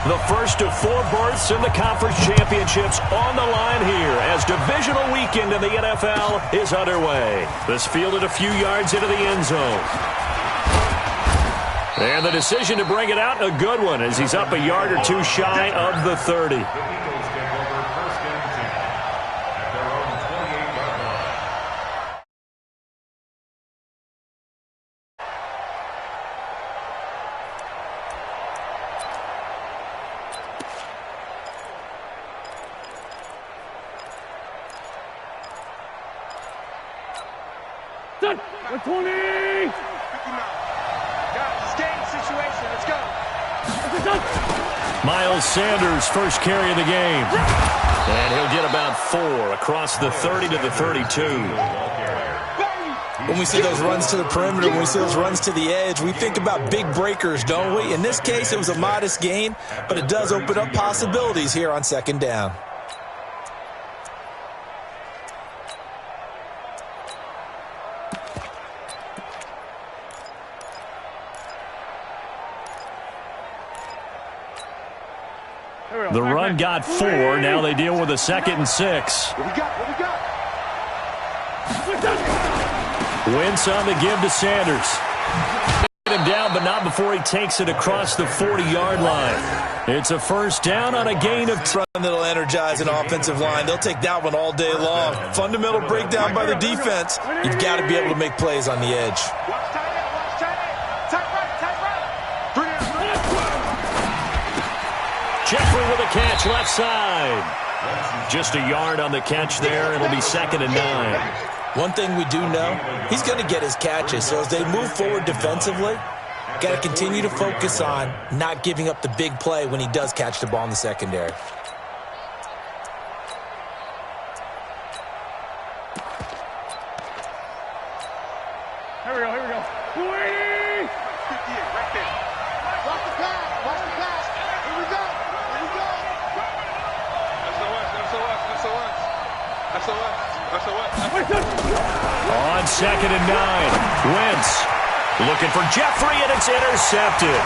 The first of 4 berths in the conference championships on the line here as divisional weekend in the NFL is underway. This fielded a few yards into the end zone. And the decision to bring it out, a good one, as he's up a yard or two shy of the 30. Done. 120. Miles Sanders, first carry of the game. And he'll get about 4 across the 30 to the 32. When we see those runs to the perimeter, when we see those runs to the edge, we think about big breakers, don't we? In this case, it was a modest gain, but it does open up possibilities here on second down. The run got 4. Now they deal with a 2nd and 6. What we got? Wentz on the give to Sanders. Get him down, but not before he takes it across the 40-yard line. It's a first down on a gain of 2. Run that'll energize an offensive line. They'll take that one all day long. Fundamental breakdown by the defense. You've got to be able to make plays on the edge. Jeffrey with a catch left side. Just a yard on the catch there. It'll be 2nd and 9. One thing we do know, he's going to get his catches. So as they move forward defensively, got to continue to focus on not giving up the big play when he does catch the ball in the secondary. Here we go. 280. Right there. Watch the pass. Here we go. On 2nd and 9, Wentz looking for Jeffrey, and it's intercepted.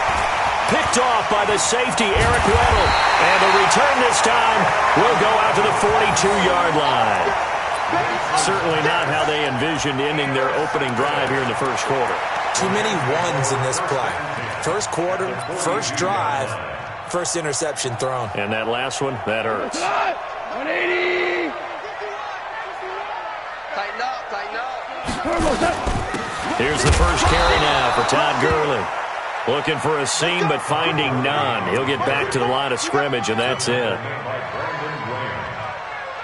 Picked off by the safety, Eric Weddle. And the return this time will go out to the 42-yard line. Certainly not how they envisioned ending their opening drive here in the first quarter. Too many ones in this play. First quarter, first drive, first interception thrown. And that last one, that hurts. 180. Tighten up. Here's the first carry now for Todd Gurley. Looking for a seam, but finding none. He'll get back to the line of scrimmage, and that's it.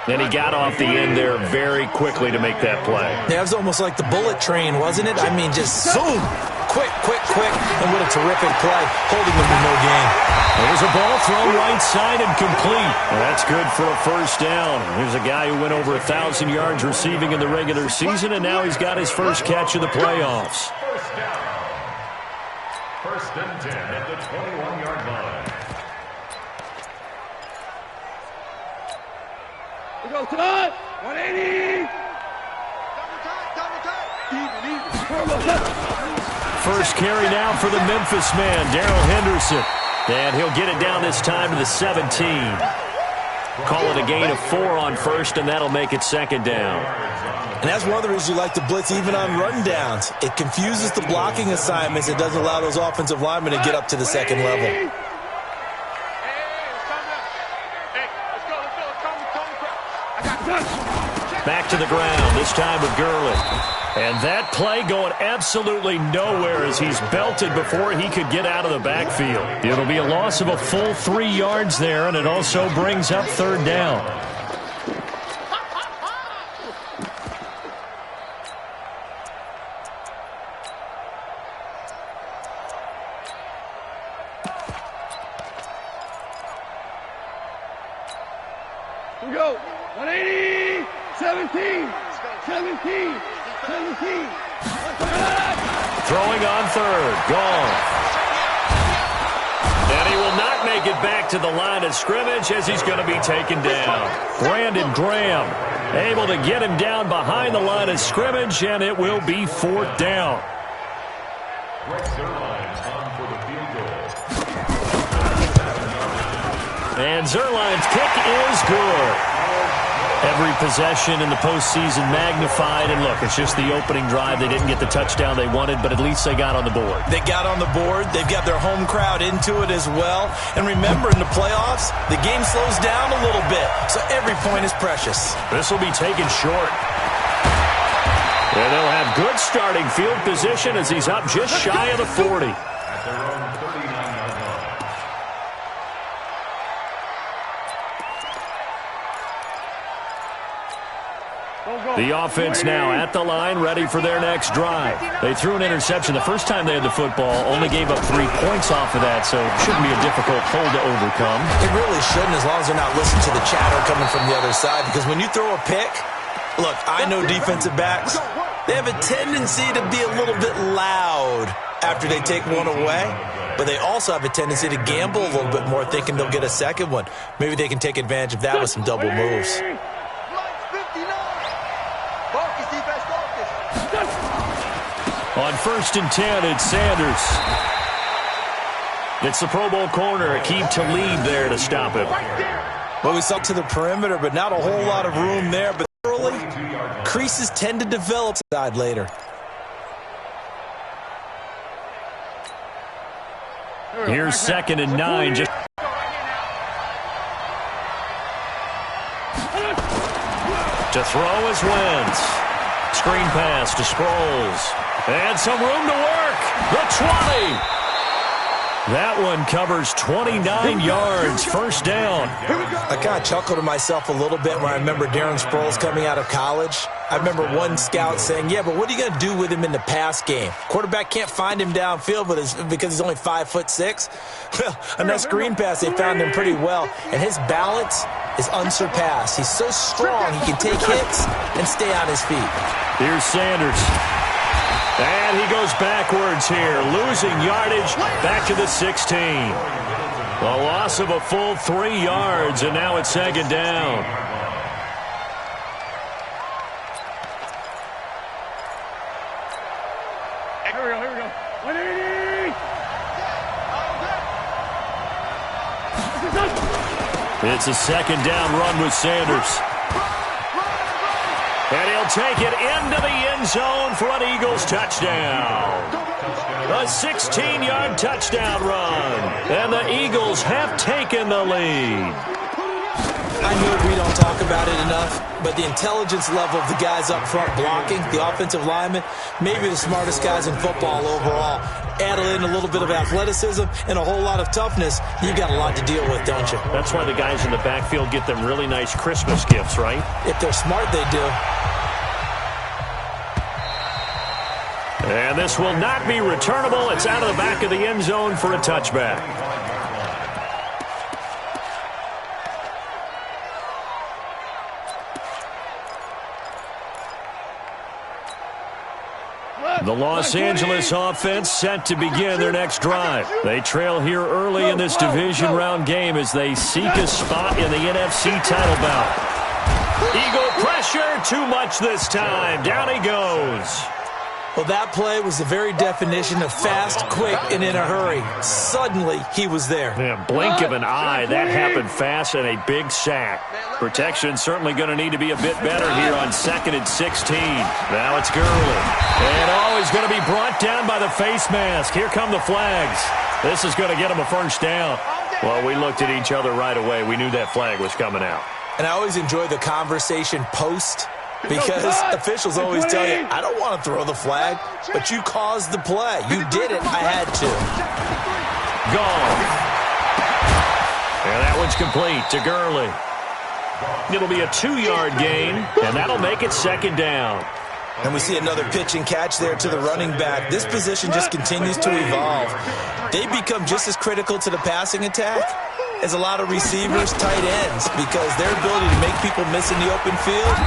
And he got off the end there very quickly to make that play. That was almost like the bullet train, wasn't it? I mean, just zoom. Quick. And what a terrific play, holding them to no gain. There's a ball thrown right side and complete. That's good for a first down. Here's a guy who went over 1,000 yards receiving in the regular season, and now he's got his first catch of the playoffs. First and 10 at the 21-yard line. We go to that. 180. First carry now for the Memphis man, Darrell Henderson. And he'll get it down this time to the 17. Call it a gain of 4 on first, and that'll make it 2nd down. And that's one of the reasons you like to blitz even on run downs. It confuses the blocking assignments. It doesn't allow those offensive linemen to get up to the second level. Back to the ground, this time with Gurley. And that play going absolutely nowhere as he's belted before he could get out of the backfield. It'll be a loss of a full 3 yards there, and it also brings up 3rd down. Here we go. 180. 17. Throwing on 3rd. Gone. And he will not make it back to the line of scrimmage as he's going to be taken down. Brandon Graham able to get him down behind the line of scrimmage, and it will be 4th down. And Zerline's kick is good. Every possession in the postseason magnified. And look, it's just the opening drive. They didn't get the touchdown they wanted, but at least they got on the board. They got on the board. They've got their home crowd into it as well. And remember, in the playoffs, the game slows down a little bit, so every point is precious. This will be taken short. And they'll have good starting field position as he's up just shy of the 40. The offense now at the line, ready for their next drive. They threw an interception the first time they had the football, only gave up 3 points off of that, so it shouldn't be a difficult hole to overcome. It really shouldn't, as long as they're not listening to the chatter coming from the other side, because when you throw a pick, look, I know defensive backs, they have a tendency to be a little bit loud after they take one away, but they also have a tendency to gamble a little bit more, thinking they'll get a second one. Maybe they can take advantage of that with some double moves. On 1st and 10, it's Sanders. It's the Pro Bowl corner, Aqib Talib there to stop him. Well, we saw to the perimeter, but not a whole lot of room there. But early, creases tend to develop side later. Here's 2nd and 9. Just to throw is Wentz. Screen pass to Sproles. And some room to work. The 20. That one covers 29 yards. First down. I kind of chuckled to myself a little bit when I remember Darren Sproles coming out of college. I remember one scout saying, yeah, but what are you going to do with him in the pass game? Quarterback can't find him downfield because he's only 5'6". Well, on that screen pass, they found him pretty well. And his balance is unsurpassed. He's so strong, he can take hits and stay on his feet. Here's Sanders. And he goes backwards here, losing yardage back to the 16. A loss of a full 3 yards, and now it's 2nd down. Here we go. 180. It's a 2nd down run with Sanders. And he'll take it into the end zone for an Eagles touchdown. A 16-yard touchdown run. And the Eagles have taken the lead. I know we don't talk about it enough, but the intelligence level of the guys up front blocking, the offensive linemen, maybe the smartest guys in football overall. Add in a little bit of athleticism and a whole lot of toughness, you've got a lot to deal with, don't you? That's why the guys in the backfield get them really nice Christmas gifts, right? If they're smart, they do. And this will not be returnable. It's out of the back of the end zone for a touchback. The Los Angeles offense set to begin their next drive. They trail here early in this division round game as they seek a spot in the NFC title bout. Eagle pressure, too much this time. Down he goes. Well, that play was the very definition of fast, quick, and in a hurry. Suddenly, he was there. Yeah, blink of an eye. That happened fast and a big sack. Protection certainly going to need to be a bit better here on 2nd and 16. Now it's Gurley. And he's going to be brought down by the face mask. Here come the flags. This is going to get him a first down. Well, we looked at each other right away. We knew that flag was coming out. And I always enjoy the conversation post, because officials always tell you, I don't want to throw the flag, but you caused the play. You did it. I had to. Gone. And that one's complete to Gurley. It'll be a 2-yard gain, and that'll make it 2nd down. And we see another pitch and catch there to the running back. This position just continues to evolve. They become just as critical to the passing attack as a lot of receivers, tight ends, because their ability to make people miss in the open field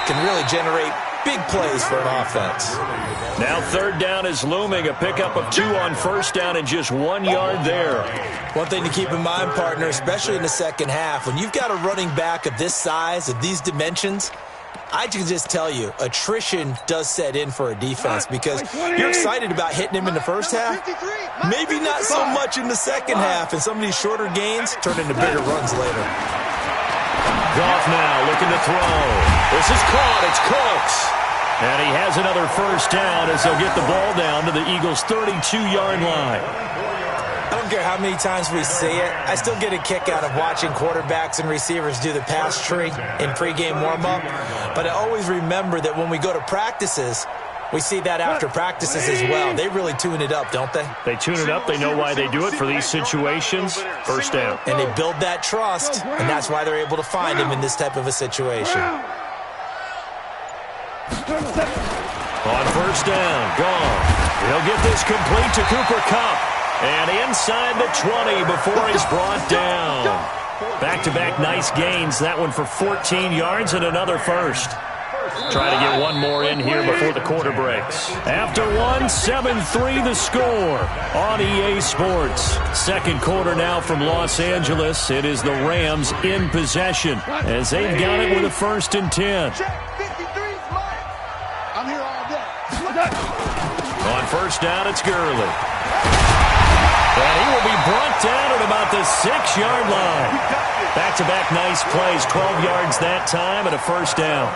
can really generate big plays for an offense. Now 3rd down is looming, a pickup of 2 on 1st down and just 1 yard there. One thing to keep in mind, partner, especially in the second half, when you've got a running back of this size, of these dimensions, I can just tell you, attrition does set in for a defense because you're excited about hitting him in the first half. Maybe not so much in the second half, and some of these shorter gains turn into bigger runs later. Goff now looking to throw. This is caught. It's Cooks. And he has another first down as they'll get the ball down to the Eagles' 32-yard line. I don't care how many times we see it. I still get a kick out of watching quarterbacks and receivers do the pass tree in pregame warm-up. But I always remember that when we go to practices, we see that after practices as well. They really tune it up, don't they? They tune it up. They know why they do it for these situations. First down. And they build that trust, and that's why they're able to find him in this type of a situation. On first down, gone. He'll get this complete to Cooper Kupp. And inside the 20 before he's brought down. Back-to-back nice gains. That one for 14 yards and another first. Try to get one more in here before the quarter breaks. After one, 7-3 the score on EA Sports. Second quarter now from Los Angeles. It is the Rams in possession as they've got it with a 1st and 10. I'm here all day. On first down, it's Gurley. And he will be brought down at about the 6-yard line. Back-to-back nice plays, 12 yards that time and a first down.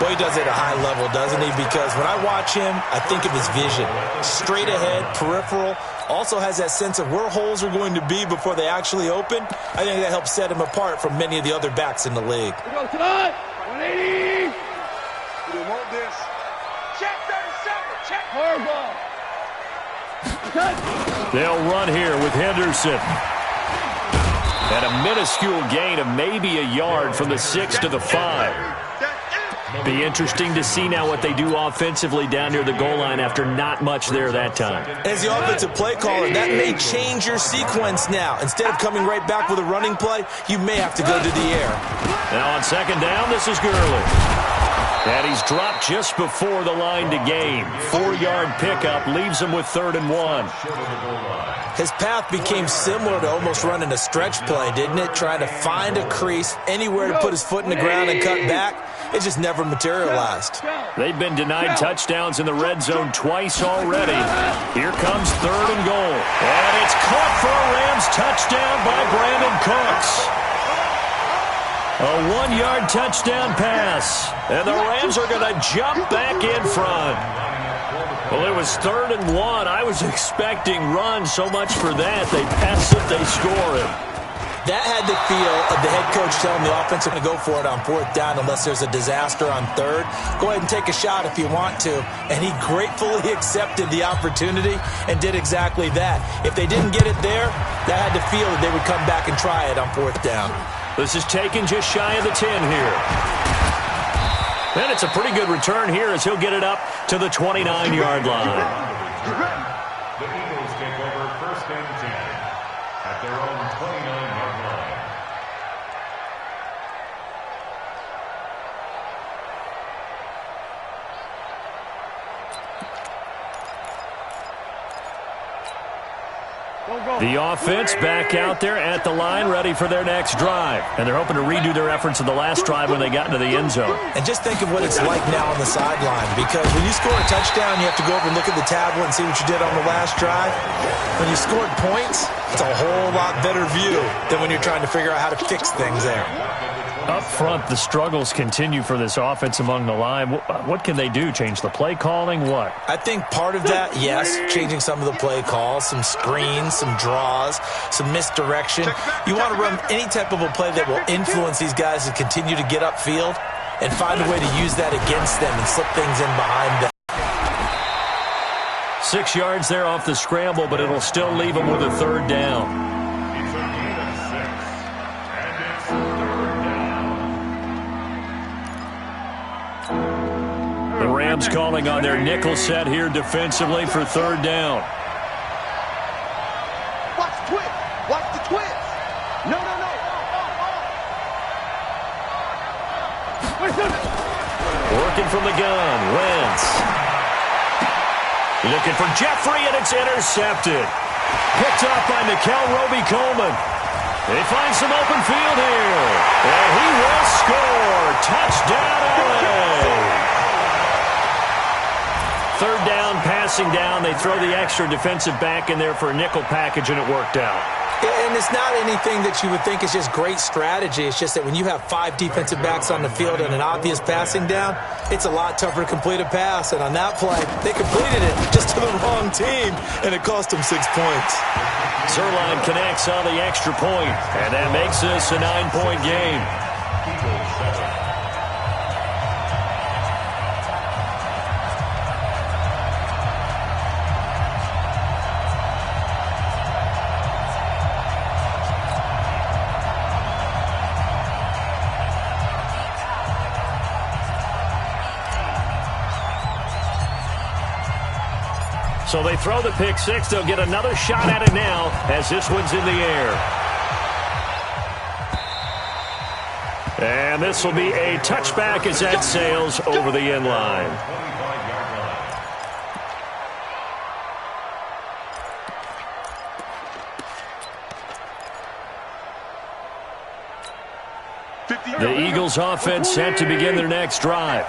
Boy, he does it at a high level, doesn't he? Because when I watch him, I think of his vision. Straight ahead, peripheral, also has that sense of where holes are going to be before they actually open. I think that helps set him apart from many of the other backs in the league. We go tonight. 180. We want this. Check 37. Check. Hard ball. They'll run here with Henderson. And a minuscule gain of maybe a yard from the 6 to the 5. Be interesting to see now what they do offensively down near the goal line after not much there that time. As the offensive play caller, that may change your sequence now. Instead of coming right back with a running play, you may have to go to the air. Now on second down, this is Gurley. And he's dropped just before the line to gain. 4-yard pickup leaves him with 3rd and 1. His path became similar to almost running a stretch play, didn't it? Trying to find a crease, anywhere to put his foot in the ground and cut back. It just never materialized. They've been denied touchdowns in the red zone twice already. Here comes 3rd and goal. And it's caught for a Rams touchdown by Brandon Cooks. A 1-yard touchdown pass. And the Rams are going to jump back in front. Well, it was 3rd and 1. I was expecting run so much for that. They pass it, they score it. That had the feel of the head coach telling the offense to go for it on 4th down unless there's a disaster on 3rd. Go ahead and take a shot if you want to. And he gratefully accepted the opportunity and did exactly that. If they didn't get it there, that had the feel that they would come back and try it on 4th down. This is taken just shy of the 10 here. And it's a pretty good return here as he'll get it up to the 29-yard line. The Eagles take over 1st and 10 at their own 29-yard line. The offense back out there at the line, ready for their next drive. And they're hoping to redo their efforts in the last drive when they got into the end zone. And just think of what it's like now on the sideline. Because when you score a touchdown, you have to go over and look at the tablet and see what you did on the last drive. When you scored points, it's a whole lot better view than when you're trying to figure out how to fix things there. Up front, the struggles continue for this offense among the line. What can they do? Change the play calling? What? I think part of that, yes, changing some of the play calls, some screens, some draws, some misdirection. You want to run any type of a play that will influence these guys to continue to get upfield and find a way to use that against them and slip things in behind them. 6 yards there off the scramble, but it'll still leave them with a 3rd down. The Rams calling on their nickel set here defensively for 3rd down. Watch the twist. Watch the twist. No. Working from the gun, Wentz. Looking for Jeffrey, and it's intercepted. Picked off by Nikel Roby-Coleman. They find some open field here. And he will score. Touchdown, LA. Third down, passing down. They throw the extra defensive back in there for a nickel package, and it worked out. And it's not anything that you would think is just great strategy. It's just that when you have 5 defensive backs on the field and an obvious passing down, it's a lot tougher to complete a pass. And on that play, they completed it just to the wrong team, and it cost them 6 points. Zerline connects on the extra point, and that makes this a 9-point game. So they throw the pick six. They'll get another shot at it now as this one's in the air. And this will be a touchback as that sails over the end line. The Eagles offense set to begin their next drive.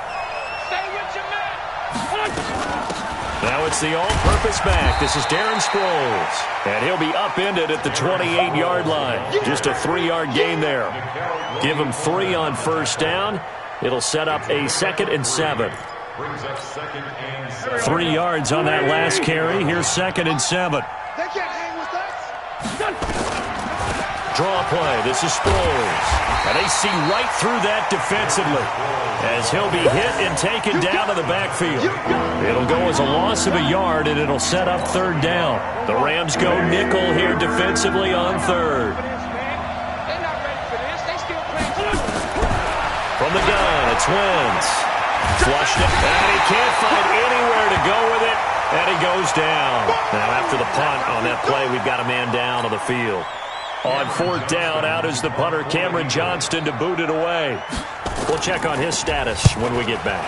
Now it's the all-purpose back. This is Darren Sproles. And he'll be upended at the 28-yard line. Just a 3-yard gain there. Give him 3 on first down. It'll set up a 2nd and 7. 3 yards on that last carry. Here's 2nd and 7. They can't hang with us. Draw play. This is Sproles. And they see right through that defensively as he'll be hit and taken down to the backfield. It'll go as a loss of a yard, and it'll set up 3rd down. The Rams go nickel here defensively on 3rd. From the gun, it's Wentz. Flushed it, and he can't find anywhere to go with it, and he goes down. Now after the punt on that play, we've got a man down on the field. On 4th down, out is the punter, Cameron Johnston, to boot it away. We'll check on his status when we get back.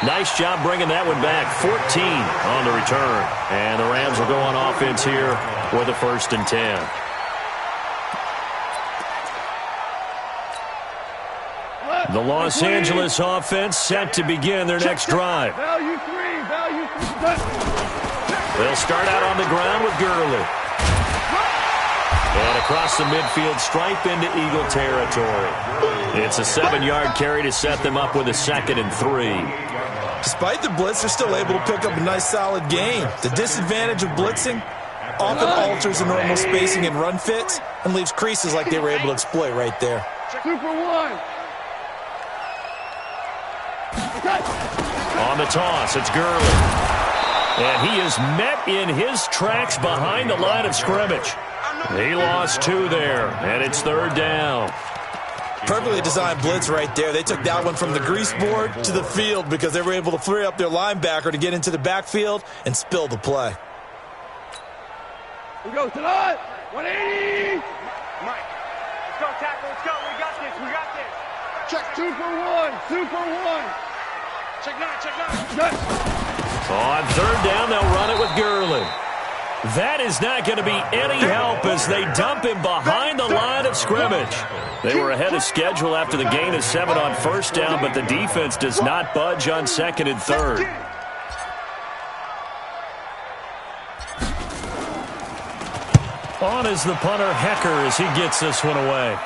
Nice job bringing that one back. 14 on the return. And the Rams will go on offense here with a 1st and 10. The Los Angeles offense set to begin their next drive. Value 3. They'll start out on the ground with Gurley. And across the midfield stripe into Eagle territory. It's a 7-yard carry to set them up with a 2nd and 3. Despite the blitz, they're still able to pick up a nice solid gain. The disadvantage of blitzing often alters the normal spacing and run fits and leaves creases like they were able to exploit right there. Super 1. On the toss, it's Gurley. And he is met in his tracks behind the line of scrimmage. He lost 2 there, and it's 3rd down. Perfectly designed blitz right there. They took that one from the grease board to the field because they were able to free up their linebacker to get into the backfield and spill the play. We go tonight. 180. Mike, let's go tackle. Let's go. We got this. Check Super 1. Super 1. Check 9. Yes. On 3rd down, they'll run it with Gurley. That is not going to be any help as they dump him behind the line of scrimmage. They were ahead of schedule after the gain of 7 on 1st down, but the defense does not budge on 2nd and 3rd. On is the punter, Hecker, as he gets this one away.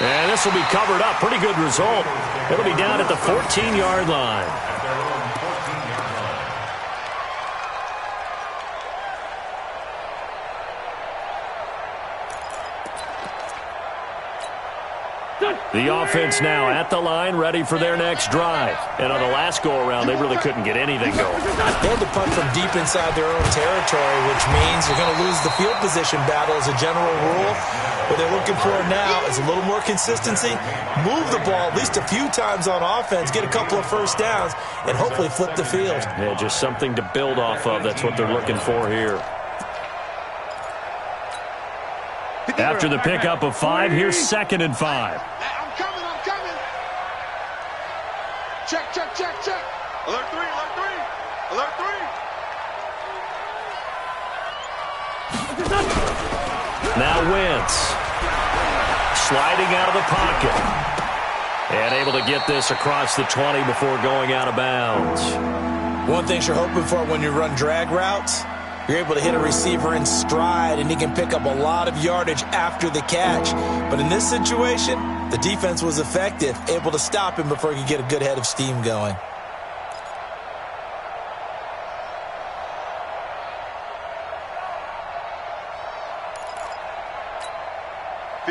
And this will be covered up. Pretty good result. It'll be down at the 14-yard line. The offense now at the line, ready for their next drive. And on the last go-around, they really couldn't get anything going. They had to punt from deep inside their own territory, which means they're going to lose the field position battle as a general rule. What they're looking for now is a little more consistency, move the ball at least a few times on offense, get a couple of 1st downs, and hopefully flip the field. Yeah, just something to build off of. That's what they're looking for here. After the pickup of 5, here's 2nd and 5. Check, check, check, check. Alert 3, alert 3. Alert 3. Now Wentz. Sliding out of the pocket. And able to get this across the 20 before going out of bounds. One thing you're hoping for when you run drag routes, you're able to hit a receiver in stride, and he can pick up a lot of yardage after the catch. But in this situation, the defense was effective, able to stop him before he could get a good head of steam going.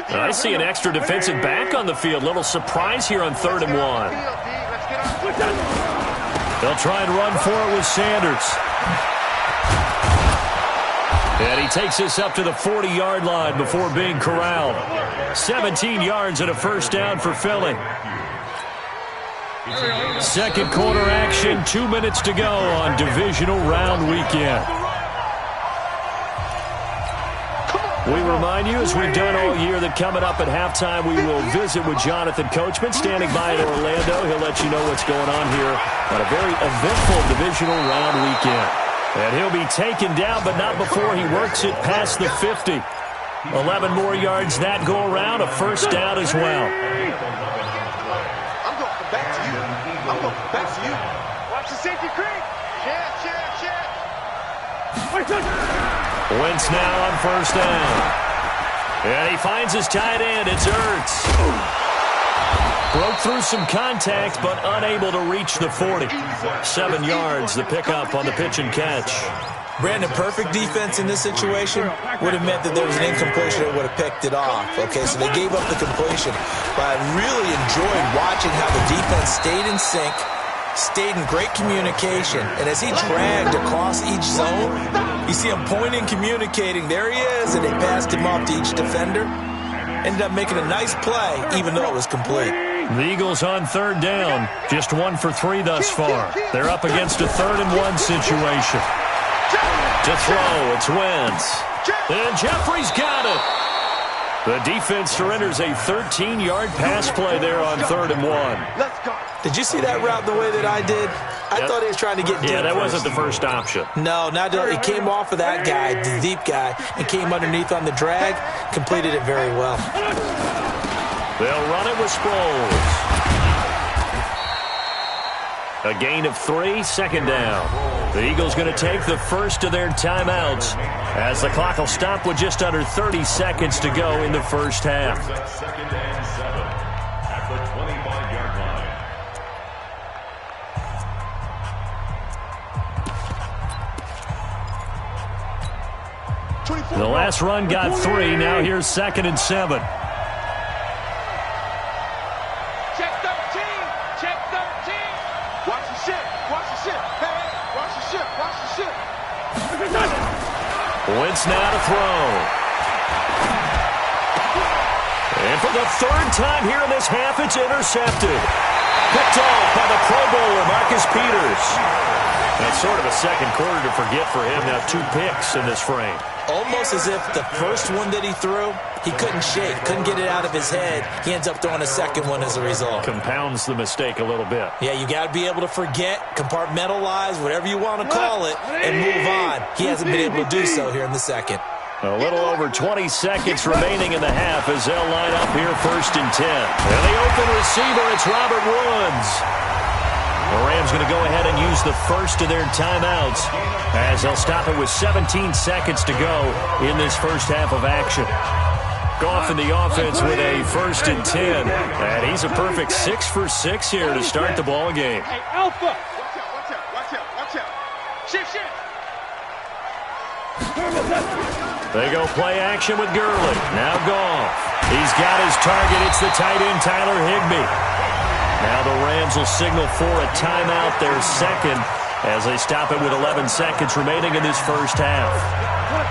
I see an extra defensive back on the field. Little surprise here on 3rd and 1. They'll try and run for it with Sanders. And he takes this up to the 40-yard line before being corralled. 17 yards and a first down for Philly. Second quarter action, 2 minutes to go on divisional round weekend. We remind you, as we've done all year, that coming up at halftime, we will visit with Jonathan Coachman, standing by in Orlando. He'll let you know what's going on here on a very eventful divisional round weekend. And he'll be taken down, but not before he works it past the 50. 11 more yards that go around, a first down as well. I'm going back to you. I'm going back to you. Watch the safety creep. Check. Wentz now on first down. And he finds his tight end. It's Ertz. Broke through some contact, but unable to reach the 40. 7 yards, the pickup on the pitch and catch. Brandon, perfect defense in this situation would have meant that there was an incompletion that would have picked it off. Okay, so they gave up the completion. But I really enjoyed watching how the defense stayed in sync, stayed in great communication, and as he dragged across each zone, you see him pointing, communicating. There he is, and they passed him off to each defender. Ended up making a nice play, even though it was complete. The Eagles on 3rd down, just 1 for 3 thus far. They're up against a 3rd and 1 situation. To throw, it's Wentz. And Jeffrey's got it. The defense surrenders a 13-yard pass play there on 3rd and 1. Let's go. Did you see that route the way that I did? I thought he was trying to get deep. Yeah, that wasn't the first option. No, it came off of that guy, the deep guy, and came underneath on the drag, completed it very well. They'll run it with Sproles. A gain of 3, second down. The Eagles going to take the first of their timeouts as the clock will stop with just under 30 seconds to go in the first half. Second and 7 at the 25-yard line. The last run got 3. Now here's 2nd and 7. Check 13. Check 13. Watch the ship. Watch the ship. Hey, watch the ship. Watch the ship. Wentz now to throw. And for the 3rd time here in this half, it's intercepted. Picked off by the Pro Bowler, Marcus Peters. That's sort of a second quarter to forget for him. Now 2 picks in this frame. Almost as if the first one that he threw, he couldn't shake, couldn't get it out of his head. He ends up throwing a second one as a result. Compounds the mistake a little bit. Yeah, you got to be able to forget, compartmentalize, whatever you want to call it, and move on. He hasn't been able to do so here in the second. A little over 20 seconds remaining in the half as they'll line up here 1st and 10. And the open receiver, it's Robert Woods. The Rams going to go ahead and use the first of their timeouts as they'll stop it with 17 seconds to go in this first half of action. Goff in the offense with a 1st and 10. And he's a perfect 6 for 6 here to start the ball game. Hey, Alpha. Watch out. Shift. They go play action with Gurley. Now Goff. He's got his target. It's the tight end, Tyler Higbee. Now the Rams will signal for a timeout, their second, as they stop it with 11 seconds remaining in this first half.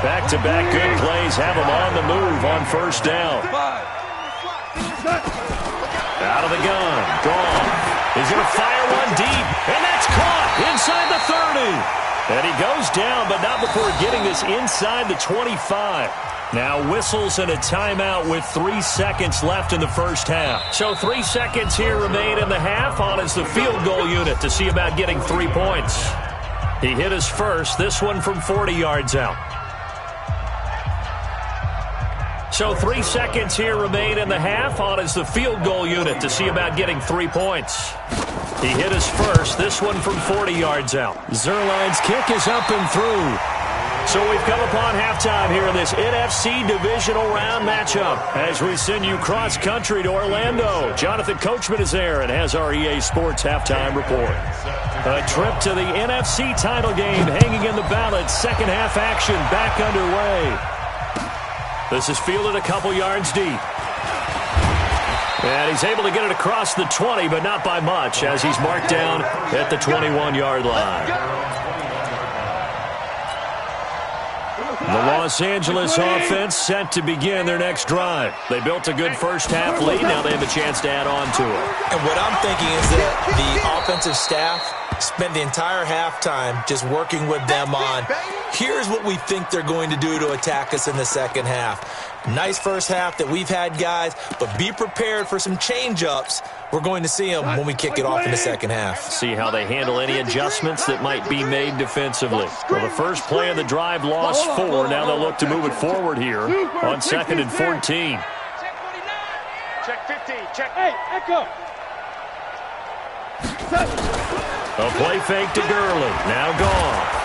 Back-to-back good plays have them on the move on 1st down. Out of the gun. Goff. He's going to fire one deep, and that's caught inside the 30. And he goes down, but not before getting this inside the 25. Now whistles and a timeout with 3 seconds left in the first half. So 3 seconds here remain in the half. On is the field goal unit to see about getting 3 points. He hit his first, this one from 40 yards out. So 3 seconds here remain in the half. On is the field goal unit to see about getting 3 points. He hit his first, this one from 40 yards out. Zerline's kick is up and through. So we've come upon halftime here in this NFC divisional round matchup as we send you cross-country to Orlando. Jonathan Coachman is there and has our EA Sports halftime report. A trip to the NFC title game hanging in the balance. Second half action back underway. This is fielded a couple yards deep. And he's able to get it across the 20, but not by much as he's marked down at the 21-yard line. The Los Angeles offense set to begin their next drive. They built a good first half lead. Now they have a chance to add on to it. And what I'm thinking is that the offensive staff spent the entire halftime just working with them on, here's what we think they're going to do to attack us in the second half. Nice first half that we've had, guys, but be prepared for some change-ups. We're going to see them when we kick it off in the second half. See how they handle any adjustments that might be made defensively. Well, the first play of the drive lost 4. Now they'll look to move it forward here on 2nd and 14. Check 15. Check. Hey, echo. A play fake to Gurley. Now gone.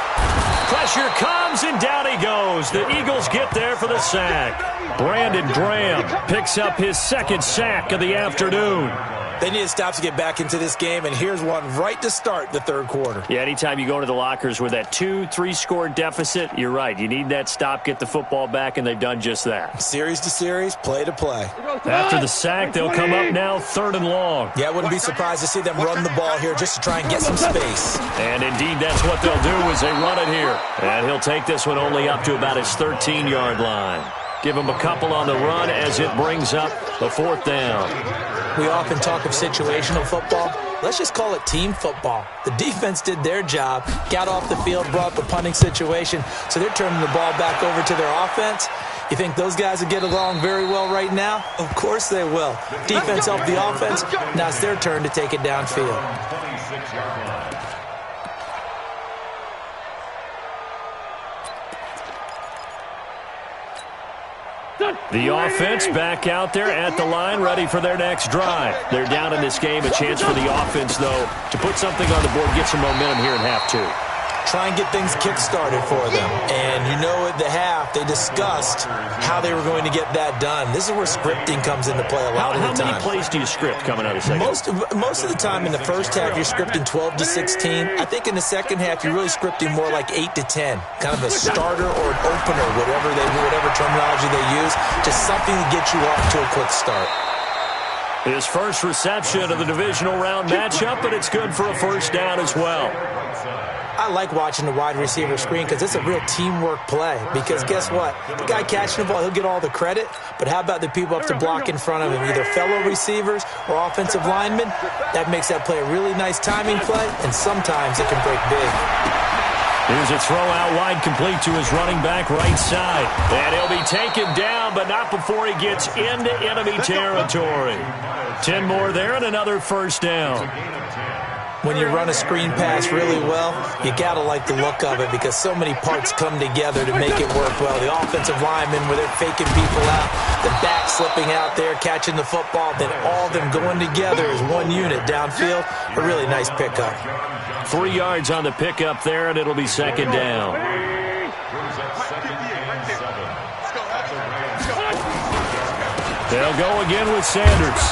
Pressure comes, and down he goes. The Eagles get there for the sack. Brandon Graham picks up his second sack of the afternoon. They need to stop to get back into this game, and here's one right to start the third quarter. Yeah, anytime you go into the lockers with that 2-3 score deficit, you're right. You need that stop, get the football back, and they've done just that. Series to series, play to play. After the sack, they'll come up now 3rd and long. Yeah, I wouldn't be surprised to see them run the ball here just to try and get some space. And indeed, that's what they'll do as they run it here. And he'll take this one only up to about his 13-yard line. Give him a couple on the run as it brings up the 4th down. We often talk of situational football. Let's just call it team football. The defense did their job, got off the field, brought up a punting situation, so they're turning the ball back over to their offense. You think those guys will get along very well right now? Of course they will. Defense helped the offense. Now it's their turn to take it downfield. The offense back out there at the line, ready for their next drive. They're down in this game. A chance for the offense, though, to put something on the board, get some momentum here in half 2. Try and get things kick-started for them. And you know at the half, they discussed how they were going to get that done. This is where scripting comes into play a lot of the time. How many plays do you script coming out of the second? Most of the time in the first half, you're scripting 12 to 16. I think in the second half, you're really scripting more like 8 to 10. Kind of a starter or an opener, whatever terminology they use. Just something to get you off to a quick start. His first reception of the divisional round matchup, but it's good for a first down as well. I like watching the wide receiver screen because it's a real teamwork play. Because guess what? The guy catching the ball, he'll get all the credit. But how about the people up to block in front of him, either fellow receivers or offensive linemen? That makes that play a really nice timing play, and sometimes it can break big. Here's a throw out wide, complete to his running back right side. And he'll be taken down, but not before he gets into enemy territory. 10 more there and another first down. When you run a screen pass really well, you got to like the look of it because so many parts come together to make it work well. The offensive linemen, where they're faking people out, the back slipping out there, catching the football, then all of them going together as one unit downfield. A really nice pickup. 3 yards on the pickup there, and it'll be second down. They'll go again with Sanders.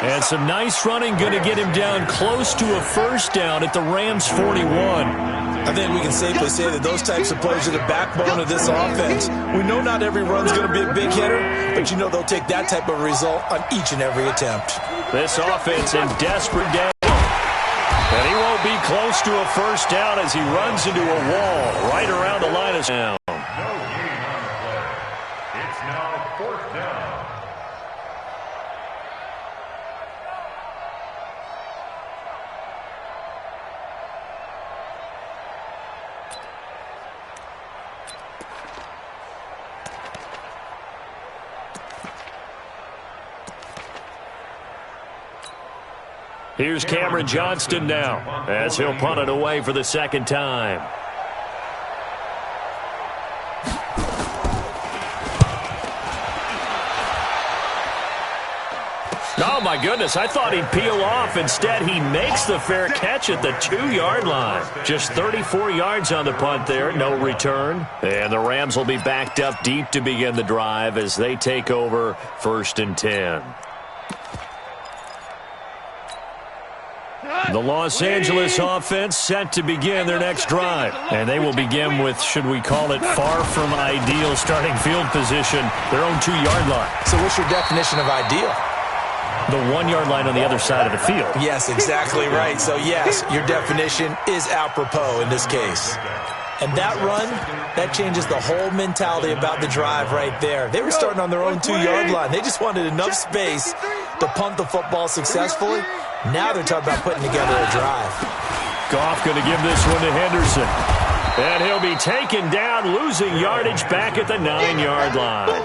And some nice running, going to get him down close to a first down at the Rams' 41. I think we can safely say that those types of plays are the backbone of this offense. We know not every run's going to be a big hitter, but you know they'll take that type of result on each and every attempt. This offense in desperate danger. And he won't be close to a first down as he runs into a wall right around the line of down. No gain on the play. It's now 4th down. Here's Cameron Johnston now as he'll punt it away for the second time. Oh, my goodness, I thought he'd peel off. Instead, he makes the fair catch at the 2-yard line. Just 34 yards on the punt there, no return. And the Rams will be backed up deep to begin the drive as they take over 1st and 10. The Los Angeles offense set to begin their next drive. And they will begin with, should we call it, far from ideal starting field position, their own 2-yard line. So what's your definition of ideal? The 1-yard line on the other side of the field. Yes, exactly right. So, yes, your definition is apropos in this case. And that run, that changes the whole mentality about the drive right there. They were starting on their own 2-yard line. They just wanted enough space to punt the football successfully. Now they're talking about putting together a drive. Goff going to give this one to Henderson. And he'll be taken down, losing yardage back at the 9-yard line.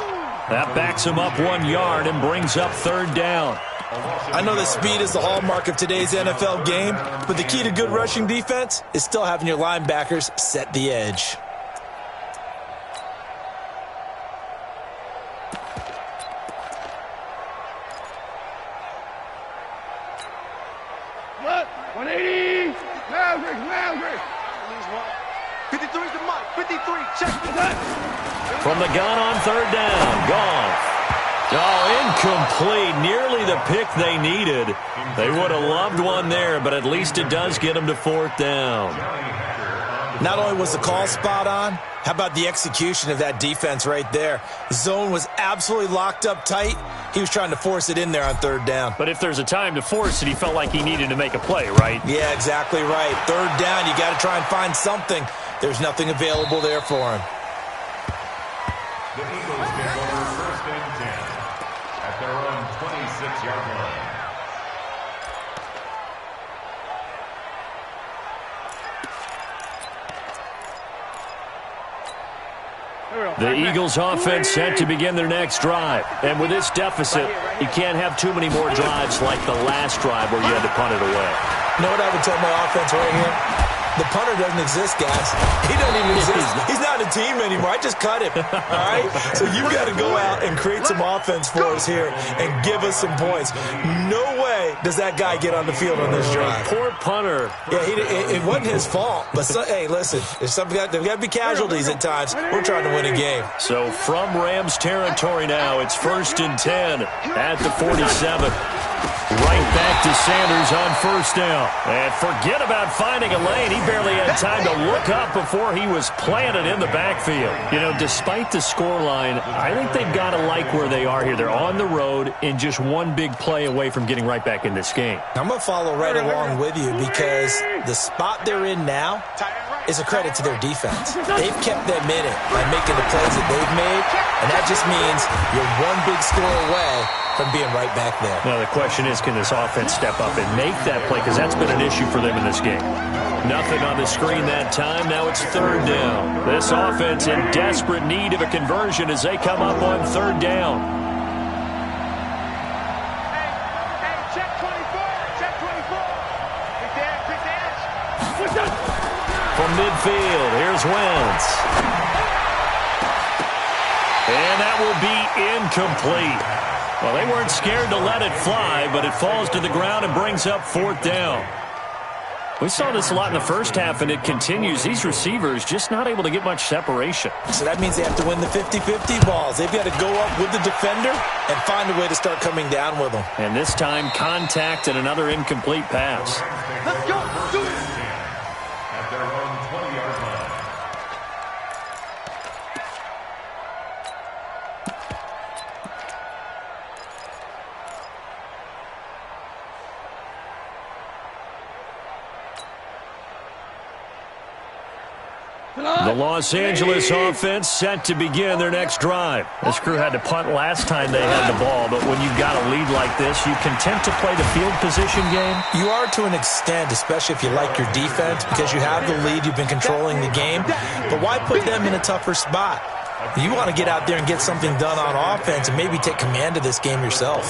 That backs him up 1 yard and brings up 3rd down. I know that speed is the hallmark of today's NFL game, but the key to good rushing defense is still having your linebackers set the edge. What? 180. Maverick. 53 is the mark. 53. Check that. From the gun on 3rd down. Goff. Oh, incomplete. Nearly the pick they needed. They would have loved one there, but at least it does get them to 4th down. Not only was the call spot on, how about the execution of that defense right there? Zone was absolutely locked up tight. He was trying to force it in there on 3rd down. But if there's a time to force it, he felt like he needed to make a play, right? Yeah, exactly right. 3rd down, you got to try and find something. There's nothing available there for him. The Eagles take over 1st and 10 at their own 26-yard line. The Eagles offense set to begin their next drive. And with this deficit, you can't have too many more drives like the last drive where you had to punt it away. You know what I would tell my offense right here? The punter doesn't exist, guys. He doesn't even exist. He's not a team anymore. I just cut him, all right? So you've got to go out and create some offense for us here and give us some points. No way does that guy get on the field on this drive. Poor punter. Yeah, it wasn't his fault. But, hey, listen, there's got to be casualties at times. We're trying to win a game. So from Rams territory now, it's 1st and 10 at the 47. Right back to Sanders on 1st down. And forget about finding a lane. He barely had time to look up before he was planted in the backfield. You know, despite the scoreline, I think they've got to like where they are here. They're on the road and just one big play away from getting right back in this game. I'm going to follow right along with you because the spot they're in now is a credit to their defense. They've kept them in it by making the plays that they've made, and that just means you're one big score away from being right back there. Now, the question is, can this offense step up and make that play? Because that's been an issue for them in this game. Nothing on the screen that time. Now it's 3rd down. This offense in desperate need of a conversion as they come up on 3rd down. Hey, check 24. Check 24. Big dash. From midfield, here's Wentz. And that will be incomplete. Well, they weren't scared to let it fly, but it falls to the ground and brings up 4th down. We saw this a lot in the first half, and it continues. These receivers just not able to get much separation. So that means they have to win the 50-50 balls. They've got to go up with the defender and find a way to start coming down with them. And this time, contact and another incomplete pass. Let's go. Do it. At their own 20-yard line. The Los Angeles offense set to begin their next drive. This crew had to punt last time they had the ball, but when you've got a lead like this, you content to play the field position game? You are to an extent, especially if you like your defense, because you have the lead, you've been controlling the game. But why put them in a tougher spot? You want to get out there and get something done on offense and maybe take command of this game yourself.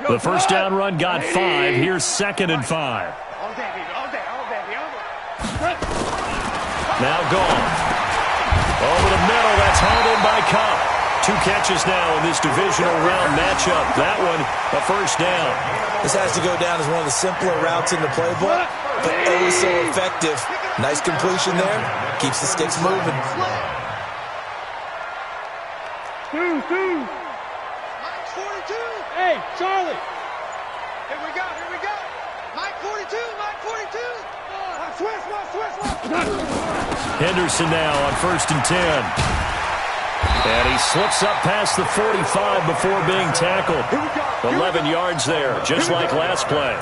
The first down run got 5. Here's 2nd and 5. All day, baby. All day. All day, baby. Now gone. Over the middle. That's hauled in by Cup. 2 catches now in this divisional round matchup. That one, a first down. This has to go down as one of the simpler routes in the playbook, but oh so effective. Nice completion there. Keeps the sticks moving. 2. Mike 42. Hey, Charlie. Here we go. Mike 42. Switch. Henderson now on 1st and 10. And he slips up past the 45 before being tackled. 11 yards there, just like last play.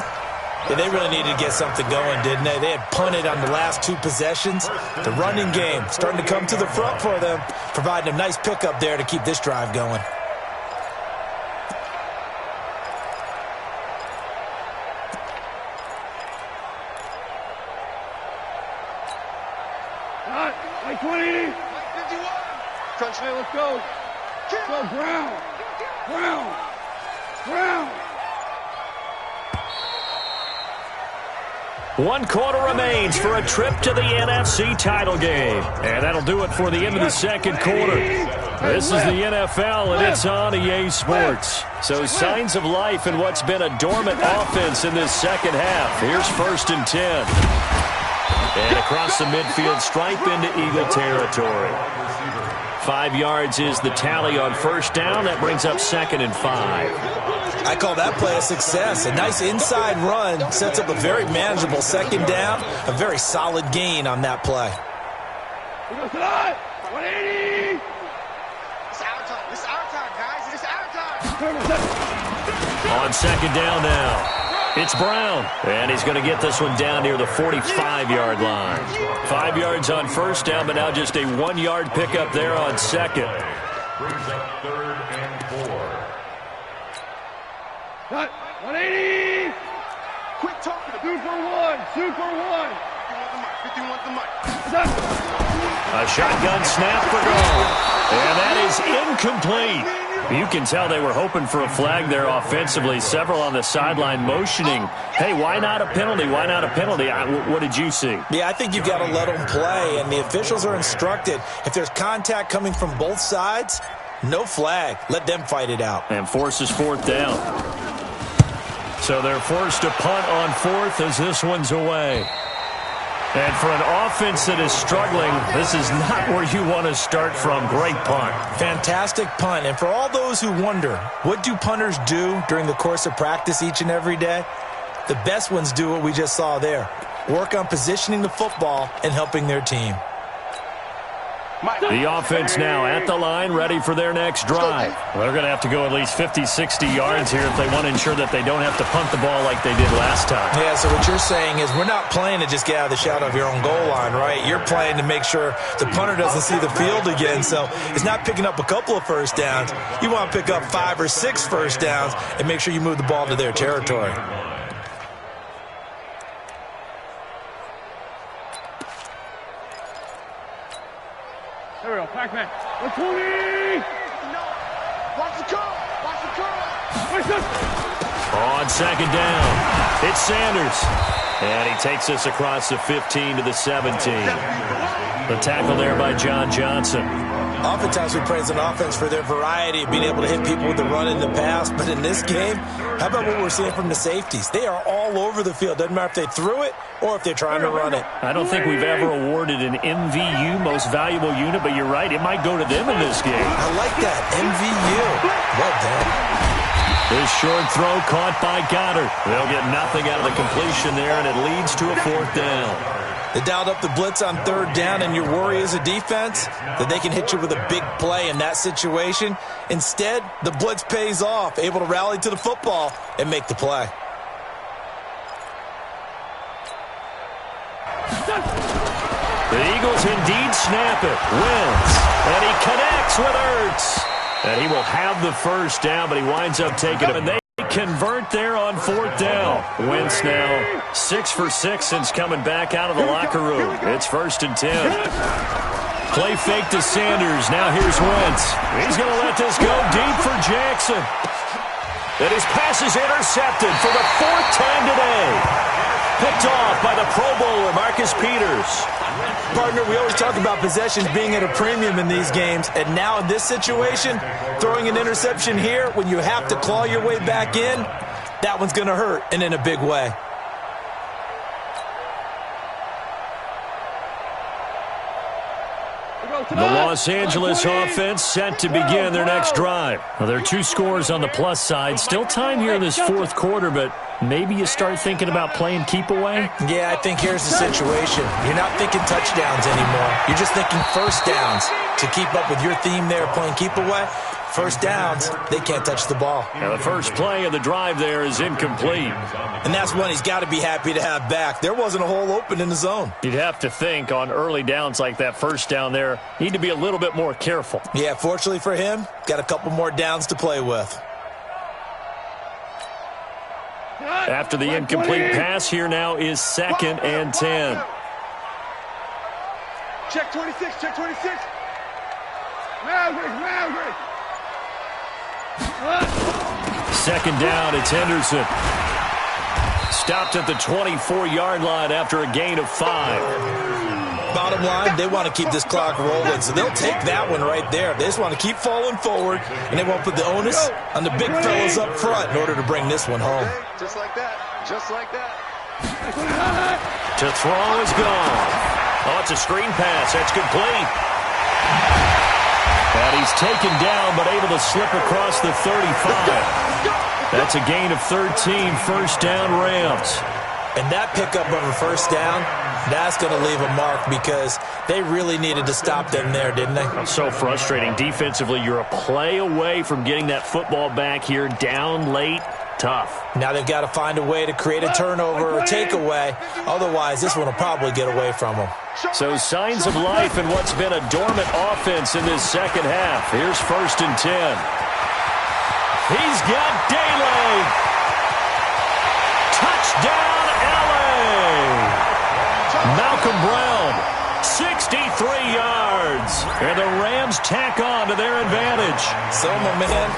Yeah, they really needed to get something going, didn't they? They had punted on the last 2 possessions. The running game starting to come to the front for them, providing a nice pickup there to keep this drive going. Mike 20. Mike 51. Touchdown, let's go. Go, Brown. 1 quarter remains for a trip to the NFC title game. And that'll do it for the end of the 2nd quarter. This is the NFL, and it's on EA Sports. So signs of life in what's been a dormant offense in this second half. Here's 1st and 10. And across the midfield stripe into Eagle territory. 5 yards is the tally on 1st down. That brings up 2nd and 5. I call that play a success. A nice inside run sets up a very manageable 2nd down. A very solid gain on that play. 180. It's our time, guys. It's our time. On 2nd down now. It's Brown, and he's going to get this one down near the 45-yard line. 5 yards on 1st down, but now just a 1-yard pickup there on 2nd. Brings up 3rd and 4. Cut. 180. Quick talking. 2 for 1. 2 for 1. 51 to Mike. A shotgun snap for goal. And that is incomplete. You can tell they were hoping for a flag there offensively. Several on the sideline motioning, hey, why not a penalty? Why not a penalty? What did you see? Yeah, I think you've got to let them play, and the officials are instructed. If there's contact coming from both sides, no flag. Let them fight it out. And forces 4th down. So they're forced to punt on 4th as this one's away. And for an offense that is struggling, this is not where you want to start from. Great punt. Fantastic punt. And for all those who wonder, what do punters do during the course of practice each and every day? The best ones do what we just saw there. Work on positioning the football and helping their team. The offense now at the line, ready for their next drive. They're going to have to go at least 50, 60 yards here if they want to ensure that they don't have to punt the ball like they did last time. Yeah, so what you're saying is we're not playing to just get out of the shadow of your own goal line, right? You're playing to make sure the punter doesn't see the field again. So it's not picking up a couple of 1st downs. You want to pick up 5 or 6 1st downs and make sure you move the ball to their territory. There we go. Pac-Man. 120. Watch the curl. Watch the curl. On 2nd down, it's Sanders. And he takes us across the 15 to the 17. The tackle there by John Johnson. Oftentimes we praise an offense for their variety of being able to hit people with the run in the pass. But in this game, how about what we're seeing from the safeties? They are all over the field. Doesn't matter if they threw it or if they're trying to run it. I don't think we've ever awarded an MVU, most valuable unit, but you're right, it might go to them in this game. I like that, MVU. Well done. This short throw caught by Goddard. They'll get nothing out of the completion there, and it leads to a 4th down. They dialed up the blitz on 3rd down, and your worry as a defense that they can hit you with a big play in that situation. Instead, the blitz pays off, able to rally to the football and make the play. The Eagles indeed snap it. Wins. And he connects with Ertz. And he will have the 1st down, but he winds up taking it. And they convert there on 4th down. Wentz now 6 for 6 since coming back out of the locker room. It's 1st and 10. Play fake to Sanders. Now here's Wentz. He's going to let this go deep for Jackson. And his pass is intercepted for the 4th time today. Picked off by the Pro Bowler, Marcus Peters. Partner, we always talk about possessions being at a premium in these games, and now in this situation, throwing an interception here when you have to claw your way back in, that one's going to hurt, and in a big way. The Los Angeles offense set to begin their next drive. Well, there are 2 scores on the plus side. Still time here in this 4th quarter, but maybe you start thinking about playing keep away? Yeah, I think here's the situation. You're not thinking touchdowns anymore. You're just thinking first downs. To keep up with your theme there, playing keep away, first downs, they can't touch the ball. Now the first play of the drive there is incomplete. And that's one he's got to be happy to have back. There wasn't a hole open in the zone. You'd have to think on early downs like that first down there, need to be a little bit more careful. Yeah, fortunately for him, got a couple more downs to play with. After the incomplete pass, here now is 2nd and 10. Check 26, check 26. Maverick. 2nd down, it's Henderson. Stopped at the 24-yard line after a gain of 5. Bottom line, they want to keep this clock rolling, so they'll take that one right there. They just want to keep falling forward, and they won't put the onus on the big fellas up front in order to bring this one home. Just like that. To throw is gone. Oh, it's a screen pass. That's complete. And he's taken down, but able to slip across the 35. That's a gain of 13, first down Rams. And that pickup of a first down, that's going to leave a mark because they really needed to stop them there, didn't they? That's so frustrating. Defensively, you're a play away from getting that football back here, down late. Tough. Now they've got to find a way to create a turnover or takeaway. Otherwise, this one will probably get away from them. So signs of life in what's been a dormant offense in this second half. Here's 1st and 10. He's got Daly. Touchdown, LA. Malcolm Brown, 63 yards. And the Rams tack on to their advantage. So, my man,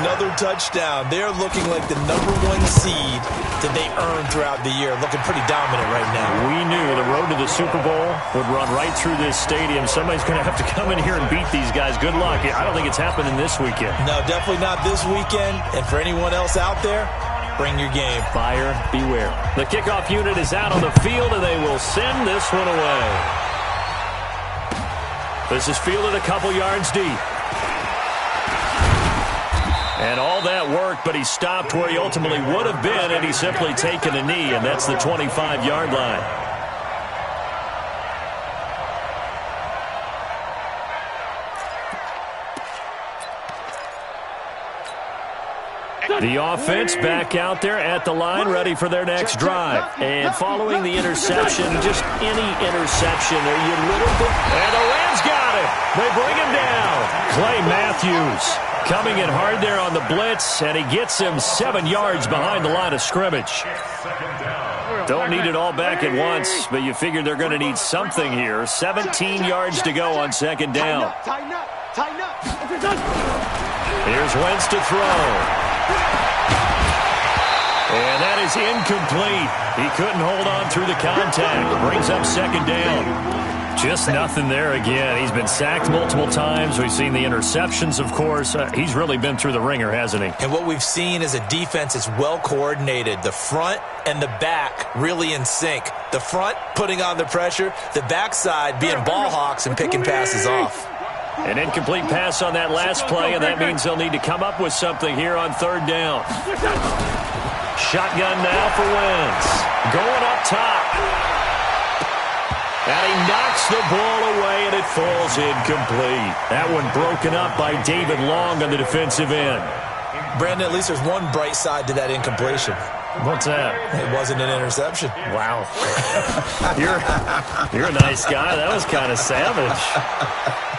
another touchdown. They're looking like the #1 seed that they earned throughout the year. Looking pretty dominant right now. We knew the road to the Super Bowl would run right through this stadium. Somebody's going to have to come in here and beat these guys. Good luck. I don't think it's happening this weekend. No, definitely not this weekend. And for anyone else out there, bring your game. Buyer beware. The kickoff unit is out on the field, and they will send this one away. This is fielded a couple yards deep. And all that worked, but he stopped where he ultimately would have been, and he's simply taken a knee, and that's the 25-yard line. The offense back out there at the line, ready for their next drive. And following the interception, just any interception, are you a little bit... And the Rams got it. They bring him down. Clay Matthews coming in hard there on the blitz, and he gets him 7 yards behind the line of scrimmage. Don't need it all back at once, but you figure they're going to need something here. 17 yards to go on 2nd down. Tighten up. Here's Wentz to throw. And that is incomplete. He couldn't hold on through the contact. Brings up 2nd down. Just nothing there again. He's been sacked multiple times. We've seen the interceptions, of course. He's really been through the ringer, hasn't he? And what we've seen is a defense that's well coordinated. The front and the back really in sync. The front putting on the pressure. The backside being ball hawks and picking passes off. An incomplete pass on that last play, and that means they'll need to come up with something here on 3rd down. Shotgun now for Wentz. Going up top. And he knocks the ball away, and it falls incomplete. That one broken up by David Long on the defensive end. Brandon, at least there's one bright side to that incompletion. What's that? It wasn't an interception. Wow. You're a nice guy. That was kind of savage.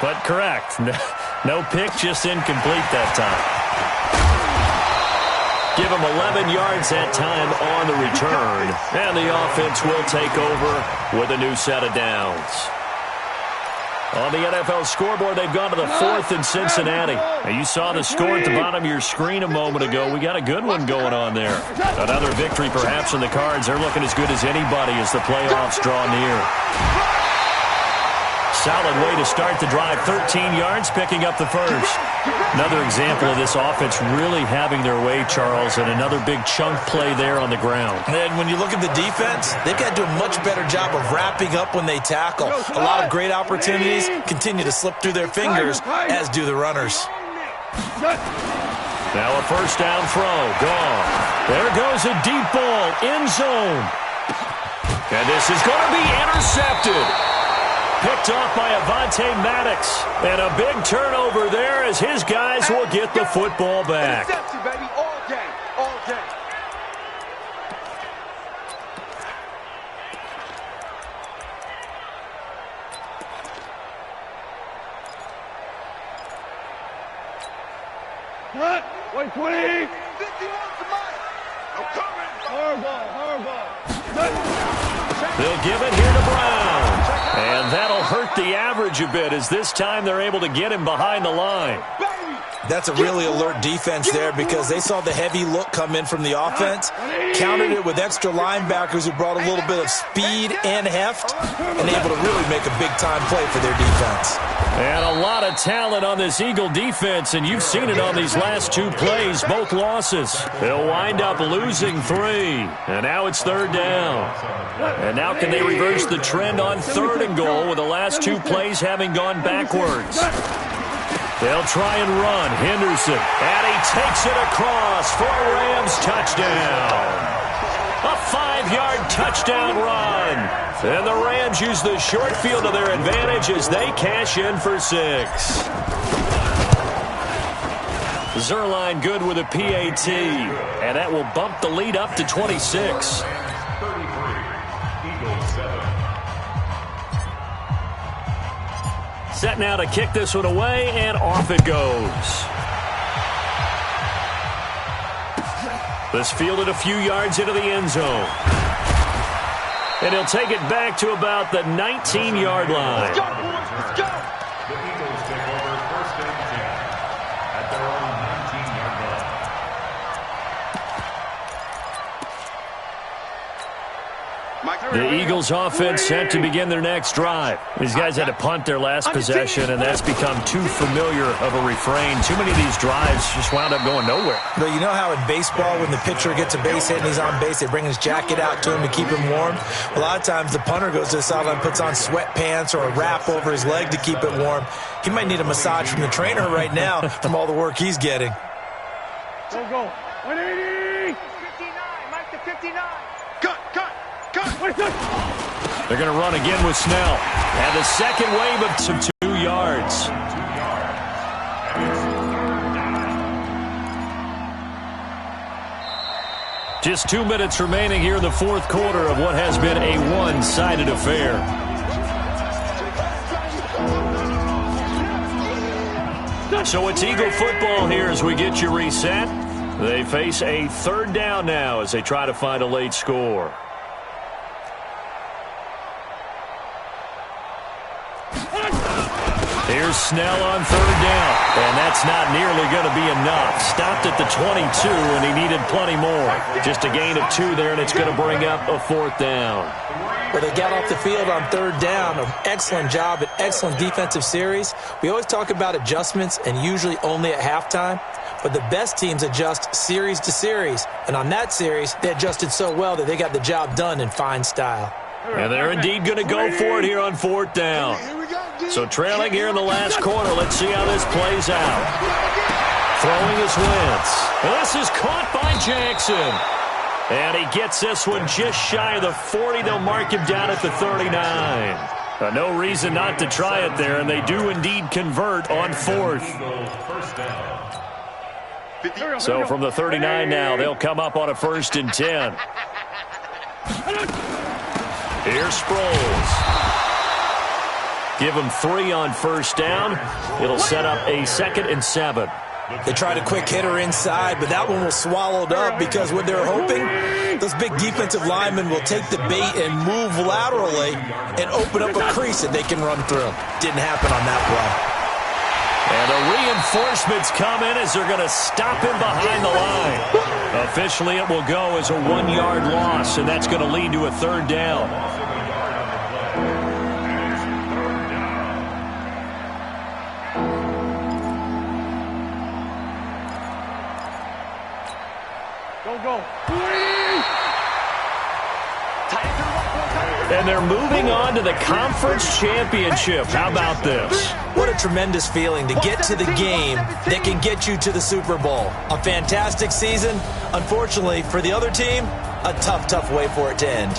But correct. No pick, just incomplete that time. Give him 11 yards that time on the return. And the offense will take over with a new set of downs. On the NFL scoreboard, they've gone to the 4th in Cincinnati. Now, you saw the score at the bottom of your screen a moment ago. We got a good one going on there. Another victory perhaps in the cards. They're looking as good as anybody as the playoffs draw near. Solid way to start the drive. 13 yards, picking up the first. Another example of this offense really having their way, Charles, and another big chunk play there on the ground. And when you look at the defense, they've got to do a much better job of wrapping up when they tackle. A lot of great opportunities continue to slip through their fingers, as do the runners. Now a first down throw. Gone. There goes a deep ball. End zone. And this is going to be intercepted. Picked off by Avonte Maddox. And a big turnover there as his guys will get the football back. Interception, baby, all day, all day. Cut. 120. 50 on the mic. I'm coming. Hardball. They'll give it here to Brown. And that'll hurt the average a bit as this time they're able to get him behind the line. That's a really alert defense there because they saw the heavy look come in from the offense, countered it with extra linebackers who brought a little bit of speed and heft, and able to really make a big-time play for their defense. And a lot of talent on this Eagle defense, and you've seen it on these last two plays, both losses. They'll wind up losing 3, and now it's 3rd down. And now can they reverse the trend on 3rd and goal with the last 2 plays having gone backwards? They'll try and run. Henderson, and he takes it across for a Rams touchdown. A 5-yard touchdown run. And the Rams use the short field to their advantage as they cash in for 6. Zerline good with a PAT, and that will bump the lead up to 26. 33, Eagles 7. Set now to kick this one away, and off it goes. This fielded a few yards into the end zone. And he'll take it back to about the 19-yard line. Let's go, boys. Let's go. The Eagles take over 1st and 10 at their own 19-yard line. The Eagles offense set to begin their next drive. These guys had to punt their last possession, and that's become too familiar of a refrain. Too many of these drives just wound up going nowhere. But you know how in baseball, when the pitcher gets a base hit and he's on base, they bring his jacket out to him to keep him warm? A lot of times the punter goes to the sideline, puts on sweatpants or a wrap over his leg to keep it warm. He might need a massage from the trainer right now from all the work he's getting. Go, go. 180. 59. Mike to 59. Cut, cut. They're going to run again with Snell. And the second wave of some 2 yards. Just 2 minutes remaining here in the 4th quarter of what has been a one-sided affair. So it's Eagle football here as we get you reset. They face a 3rd down now as they try to find a late score. Here's Snell on 3rd down, and that's not nearly going to be enough. Stopped at the 22, and he needed plenty more. Just a gain of 2 there, and it's going to bring up a 4th down. Well, they got off the field on 3rd down. An excellent job, an excellent defensive series. We always talk about adjustments, and usually only at halftime. But the best teams adjust series to series. And on that series, they adjusted so well that they got the job done in fine style. And they're indeed going to go for it here on 4th down. So trailing here in the last quarter. Let's see how this plays out. Throwing is Wentz. This is caught by Jackson. And he gets this one just shy of the 40. They'll mark him down at the 39. No reason not to try it there, and they do indeed convert on 4th. So from the 39 now, they'll come up on a 1st and 10. Here's Sproles. Give him 3 on 1st down. It'll set up a 2nd and 7. They tried a quick hitter inside, but that one was swallowed up because what they're hoping, those big defensive linemen will take the bait and move laterally and open up a crease that they can run through. Didn't happen on that play. And the reinforcements come in as they're going to stop him behind the line. Officially, it will go as a 1-yard loss, and that's going to lead to a third down. Go. And they're moving on to the conference championship. How about this? What a tremendous feeling to get to the game that can get you to the Super Bowl. A fantastic season. Unfortunately, for the other team, a tough way for it to end.